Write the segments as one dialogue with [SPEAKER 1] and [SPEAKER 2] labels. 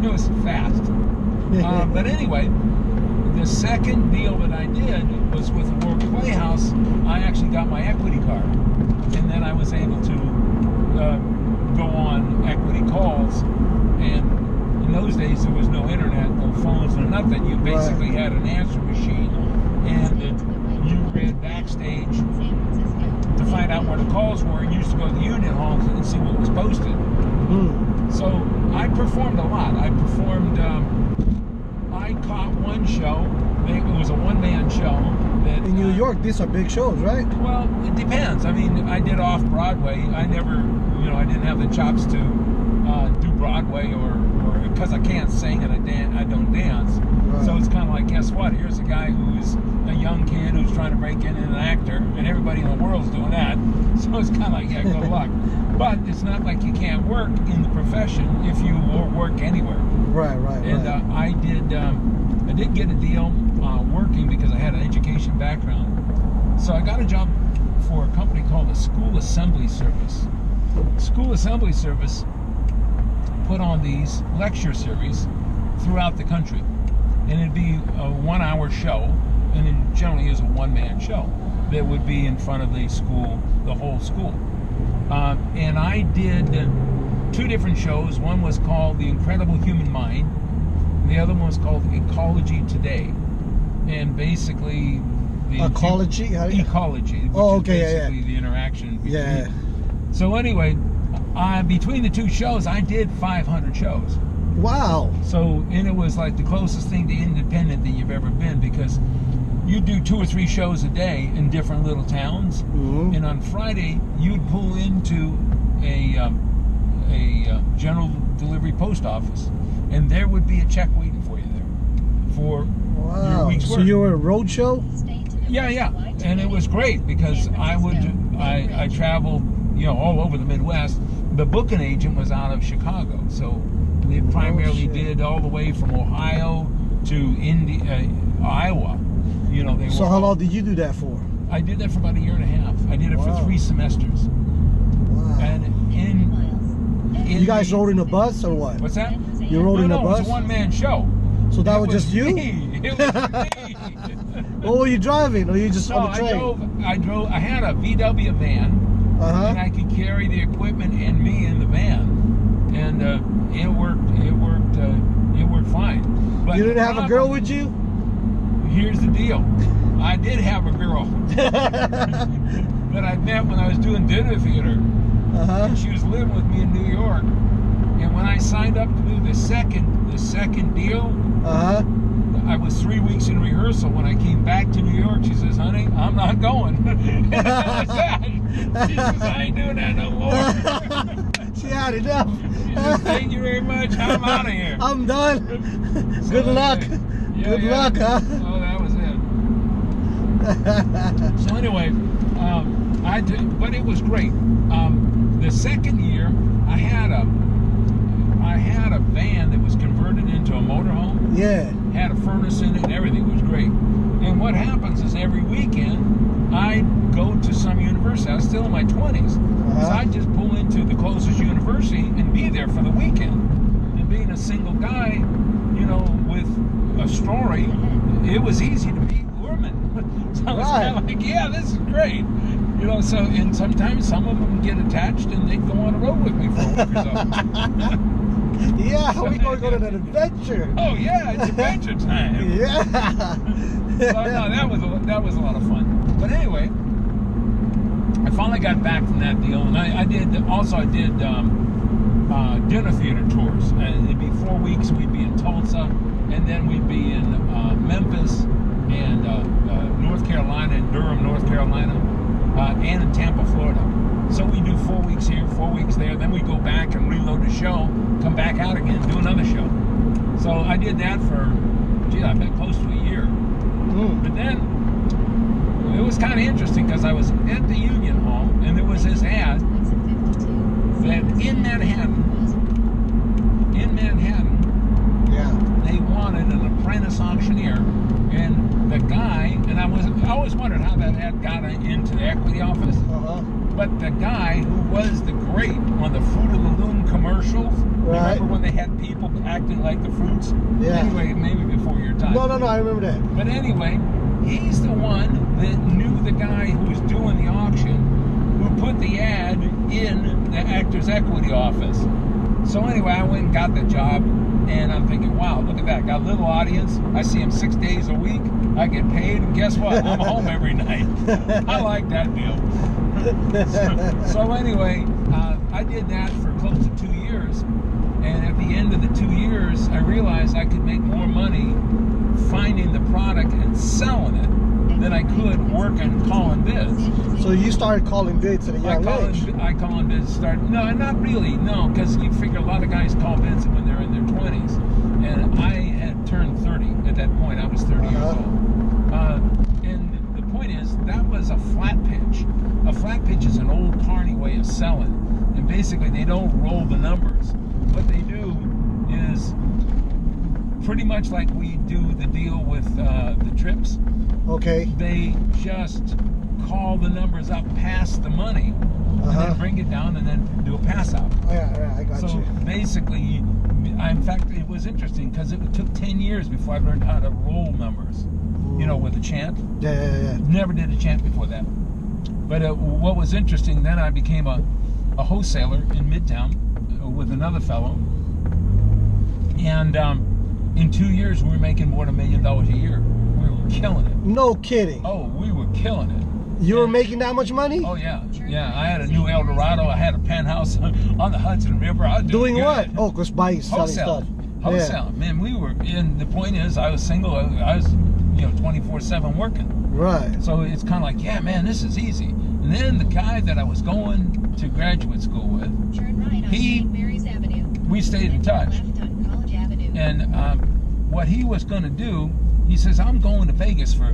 [SPEAKER 1] It was fast. But anyway, the second deal that I did was with the World Playhouse. I actually got my equity card, and then I was able to go on equity calls. And in those days, there was no internet, no phones, no nothing. You basically had an answer machine, and you read backstage to find out where the calls were. And used to go to the union halls and see what was posted. So I performed a lot. I performed. I caught one show. It was a one-man show. That,
[SPEAKER 2] in New York, these are big shows, right?
[SPEAKER 1] Well, it depends. I mean, I did off-Broadway. I never, I didn't have the chops to do Broadway or because I can't sing and I don't dance. Right. So it's kind of like, guess what? Here's a guy who's a young kid who's trying to break in as an actor, and everybody in the world's doing that. So it's kind of like, yeah, good luck. But it's not like you can't work in the profession if you work anywhere.
[SPEAKER 2] Right.
[SPEAKER 1] And I did get a deal working because I had an education background. So I got a job for a company called the School Assembly Service. School Assembly Service put on these lecture series throughout the country. And it'd be a 1-hour show, and it generally is a one-man show that would be in front of the school, the whole school. And I did 2 different shows. One was called The Incredible Human Mind. The other one was called Ecology Today. And basically...
[SPEAKER 2] Ecology?
[SPEAKER 1] Ecology. Which is basically the interaction between...
[SPEAKER 2] Yeah.
[SPEAKER 1] So anyway, between the 2 shows, I did 500 shows.
[SPEAKER 2] Wow.
[SPEAKER 1] So, and it was like the closest thing to independent that you've ever been, because you do 2 or 3 shows a day in different little towns. And on Friday, you'd pull into a general delivery post office, and there would be a check waiting for you there for your week's work.
[SPEAKER 2] So you were a road show?
[SPEAKER 1] Yeah. And it was great because I traveled, all over the Midwest. The booking agent was out of Chicago, so they primarily did all the way from Ohio to Iowa.
[SPEAKER 2] So how long did you do that for?
[SPEAKER 1] I did that for about 1.5 years. I did it for 3 semesters.
[SPEAKER 2] Wow.
[SPEAKER 1] And
[SPEAKER 2] you guys rode in a bus or what?
[SPEAKER 1] What's that?
[SPEAKER 2] You rode in a bus?
[SPEAKER 1] No, it was a one-man show.
[SPEAKER 2] So that was just you?
[SPEAKER 1] Me. It was me.
[SPEAKER 2] What were you driving? Or you just on the train?
[SPEAKER 1] I had a VW van, and I could carry the equipment and me in the van, and it worked fine. But
[SPEAKER 2] you didn't have a girl with you?
[SPEAKER 1] Here's the deal. I did have a girl that I met when I was doing dinner theater. And she was living with me in New York. And when I signed up to do the second deal, I was 3 weeks in rehearsal. When I came back to New York, she says, "Honey, I'm not going." And that was that. She says, "I ain't doing that no more."
[SPEAKER 2] She had enough.
[SPEAKER 1] She says, "Thank you very much. I'm out of here.
[SPEAKER 2] I'm done." Good luck. Good luck, huh?
[SPEAKER 1] Oh, that was it. So anyway, but it was great. The second year, I had a van that was converted into a motorhome.
[SPEAKER 2] Yeah.
[SPEAKER 1] Had a furnace in it and everything. It was great. And what happens is every weekend, I'd go to some university. I was still in my 20s. So I'd just pull into the closest university and be there for the weekend. And being a single guy, with a story, it was easy to meet women. So I was kind of like, yeah, this is great. So, and sometimes some of them get attached and they go on the road with me for a week or so.
[SPEAKER 2] Yeah, we're going to go on an adventure.
[SPEAKER 1] Oh yeah, it's adventure time.
[SPEAKER 2] Yeah.
[SPEAKER 1] So no, that was a lot of fun. But anyway, I finally got back from that deal, and I did dinner theater tours. And it'd be 4 weeks. We'd be in Tulsa, and then we'd be in Memphis and North Carolina, and Durham, North Carolina, and in Tampa, Florida. So we do 4 weeks here, 4 weeks there. Then we go back and reload the show, come back out again, do another show. So I did that for, I bet close to a year. But then it was kind of interesting because I was at the Union Hall, and there was this ad that in Manhattan, they wanted an apprentice auctioneer, and the guy, and I always wondered how that ad got into the equity office. But the guy who was the great on the Fruit of the Loom commercials, remember when they had people acting like the fruits.
[SPEAKER 2] Yeah.
[SPEAKER 1] Anyway, maybe before your time.
[SPEAKER 2] No, I remember that.
[SPEAKER 1] But anyway, he's the one that knew the guy who was doing the auction, who put the ad in the Actors Equity office. So anyway, I went and got the job, and I'm thinking, wow, look at that. Got a little audience. I see him 6 days a week. I get paid, and guess what? I'm home every night. I like that deal. So anyway, I did that for close to 2 years, and at the end of the 2 years, I realized I could make more money finding the product and selling it than I could working calling bids.
[SPEAKER 2] So you started calling bids at a young age?
[SPEAKER 1] I call bids no, not really, no, because you figure a lot of guys call bids when they're in their 20s, and I had turned 30 at that point. I was 30 years old. And the point is, that was a flat pitch. A flat pitch is an old carny way of selling, and basically they don't roll the numbers. What they do is pretty much like we do the deal with the trips.
[SPEAKER 2] Okay.
[SPEAKER 1] They just call the numbers up past the money, and then bring it down, and then do a pass out.
[SPEAKER 2] Yeah, I got you.
[SPEAKER 1] So basically, in fact, it was interesting because it took 10 years before I learned how to roll numbers. You know, with a chant.
[SPEAKER 2] Yeah.
[SPEAKER 1] Never did a chant before that. But what was interesting, then I became a wholesaler in Midtown with another fellow. And in 2 years, we were making more than $1 million a year. We were killing it.
[SPEAKER 2] No kidding.
[SPEAKER 1] Oh, we were killing it.
[SPEAKER 2] You were making that much money?
[SPEAKER 1] Oh, yeah. Yeah, I had a new El Dorado. I had a penthouse on the Hudson River. I was
[SPEAKER 2] doing
[SPEAKER 1] good.
[SPEAKER 2] What? Oh, because buying, selling stuff.
[SPEAKER 1] Wholesale. Yeah. Man, we were, and the point is, I was single. I was, 24/7 working.
[SPEAKER 2] Right.
[SPEAKER 1] So it's kind of like, yeah, man, this is easy. And then the guy that I was going to graduate school with, we stayed in touch. And what he was going to do, he says, I'm going to Vegas for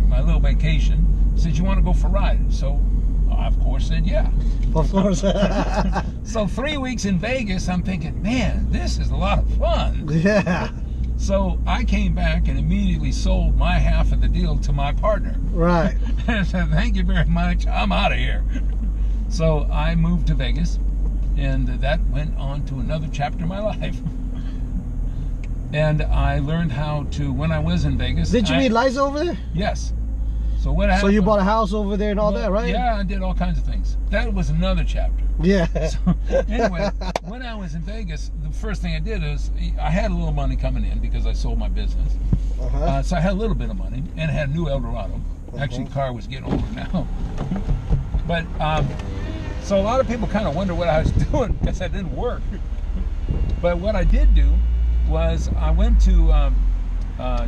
[SPEAKER 1] my little vacation. He said, you want to go for a ride? So I, of course, said, yeah.
[SPEAKER 2] Of course.
[SPEAKER 1] So 3 weeks in Vegas, I'm thinking, man, this is a lot of fun.
[SPEAKER 2] Yeah.
[SPEAKER 1] So I came back and immediately sold my half of the deal to my partner.
[SPEAKER 2] Right.
[SPEAKER 1] And I said, thank you very much. I'm out of here. So I moved to Vegas, and that went on to another chapter of my life. And I learned how to, when I was in Vegas.
[SPEAKER 2] Did you meet Liza over there?
[SPEAKER 1] Yes. So what happened?
[SPEAKER 2] So you bought a house over there and all that, right?
[SPEAKER 1] Yeah, I did all kinds of things. That was another chapter.
[SPEAKER 2] Yeah.
[SPEAKER 1] So anyway, when I was in Vegas, the first thing I did is I had a little money coming in because I sold my business. So I had a little bit of money and I had a new El Dorado. Actually, the car was getting older now. But so a lot of people kind of wonder what I was doing because I didn't work. But what I did do was I went to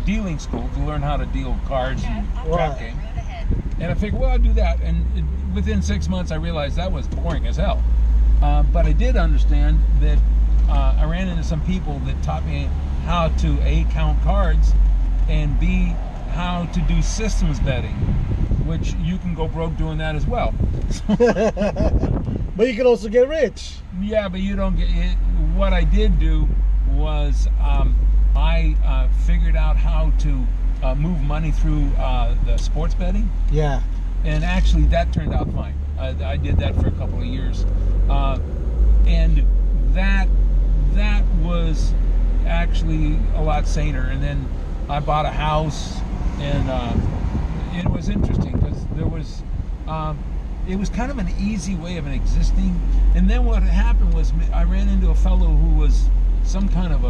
[SPEAKER 1] dealing school to learn how to deal cards and trap games. And I figured, well, I'll do that. And within 6 months, I realized that was boring as hell. But I did understand that I ran into some people that taught me how to A, count cards, and B, how to do systems betting, which you can go broke doing that as well.
[SPEAKER 2] But you can also get rich.
[SPEAKER 1] Yeah, but you don't get it. What I did do was I figured out how to move money through the sports betting.
[SPEAKER 2] Yeah.
[SPEAKER 1] And actually that turned out fine. I did that for a couple of years. And that was actually a lot saner. And then I bought a house, and it was interesting because there was, it was kind of an easy way of an existing. And then what happened was I ran into a fellow who was some kind of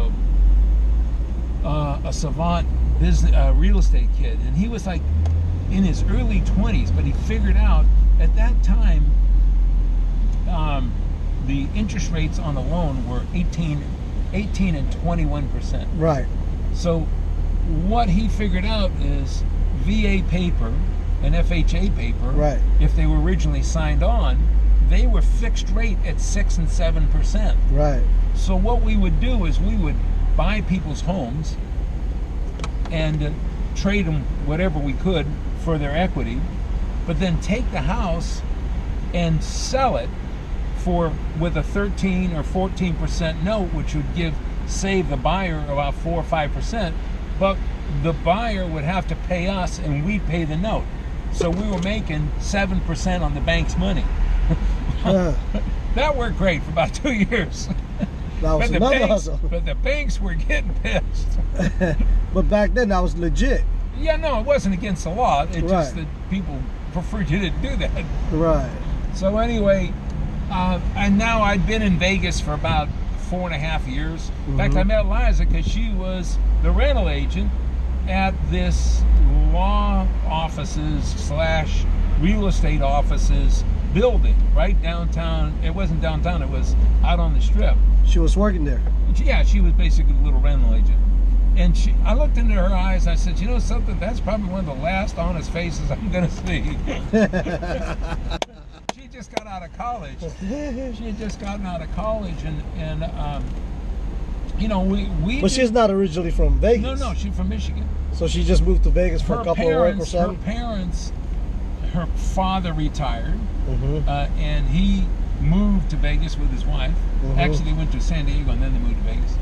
[SPEAKER 1] a savant business real estate kid, and he was like in his early 20s, but he figured out at that time the interest rates on the loan were 18 and 21%.
[SPEAKER 2] Right.
[SPEAKER 1] So what he figured out is VA paper and FHA paper,
[SPEAKER 2] right,
[SPEAKER 1] if they were originally signed on, they were fixed rate at 6 and 7%.
[SPEAKER 2] Right.
[SPEAKER 1] So what we would do is we would buy people's homes and trade them whatever we could for their equity, but then take the house and sell it with a 13 or 14% note, which would save the buyer about 4 or 5%, but the buyer would have to pay us and we'd pay the note. So we were making 7% on the bank's money. That worked great for about 2 years.
[SPEAKER 2] That was another hustle.
[SPEAKER 1] But the banks were getting pissed.
[SPEAKER 2] But back then, that was legit.
[SPEAKER 1] Yeah, no, it wasn't against the law. It's just that people preferred you didn't do that.
[SPEAKER 2] Right.
[SPEAKER 1] So anyway, and now I'd been in Vegas for about 4.5 years. In fact, I met Liza because she was the rental agent at this law offices / real estate offices building right downtown. It wasn't downtown, it was out on the strip.
[SPEAKER 2] She was working there.
[SPEAKER 1] Yeah, she was basically a little rental agent. And I looked into her eyes, I said, you know something, that's probably one of the last honest faces I'm going to see. She just got out of college. She had just gotten out of college, and you know, we
[SPEAKER 2] But she's not originally from Vegas.
[SPEAKER 1] No, she's from Michigan.
[SPEAKER 2] So she just moved to Vegas for a couple of work or something?
[SPEAKER 1] Her parents, her father retired, and he moved to Vegas with his wife. Actually, they went to San Diego, and then they moved to Vegas.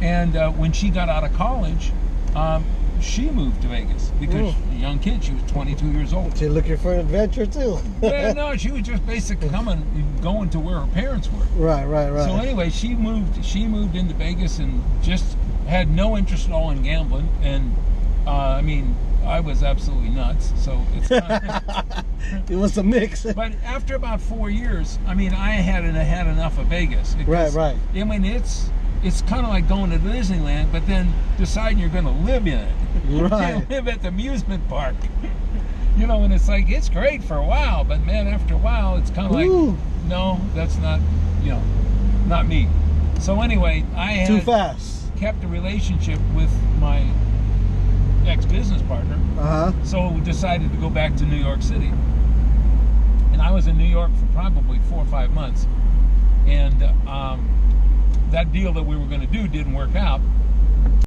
[SPEAKER 1] And when she got out of college, she moved to Vegas because a young kid. She was 22 years old.
[SPEAKER 2] She's looking for an adventure too.
[SPEAKER 1] Yeah, no, she was just basically going to where her parents were.
[SPEAKER 2] Right.
[SPEAKER 1] So anyway, she moved into Vegas and just had no interest at all in gambling. And I mean, I was absolutely nuts. So it's
[SPEAKER 2] it was a mix.
[SPEAKER 1] But after about 4 years, I mean, I had enough of Vegas.
[SPEAKER 2] Right.
[SPEAKER 1] I mean, it's kind of like going to Disneyland, but then deciding you're going to live in it.
[SPEAKER 2] Right.
[SPEAKER 1] You live at the amusement park. You know, and it's like, it's great for a while, but man, after a while, it's kind of like, no, that's not, not me. So anyway, I had
[SPEAKER 2] too fast.
[SPEAKER 1] Kept a relationship with my ex-business partner. So we decided to go back to New York City. And I was in New York for probably 4 or 5 months. And that deal that we were going to do didn't work out.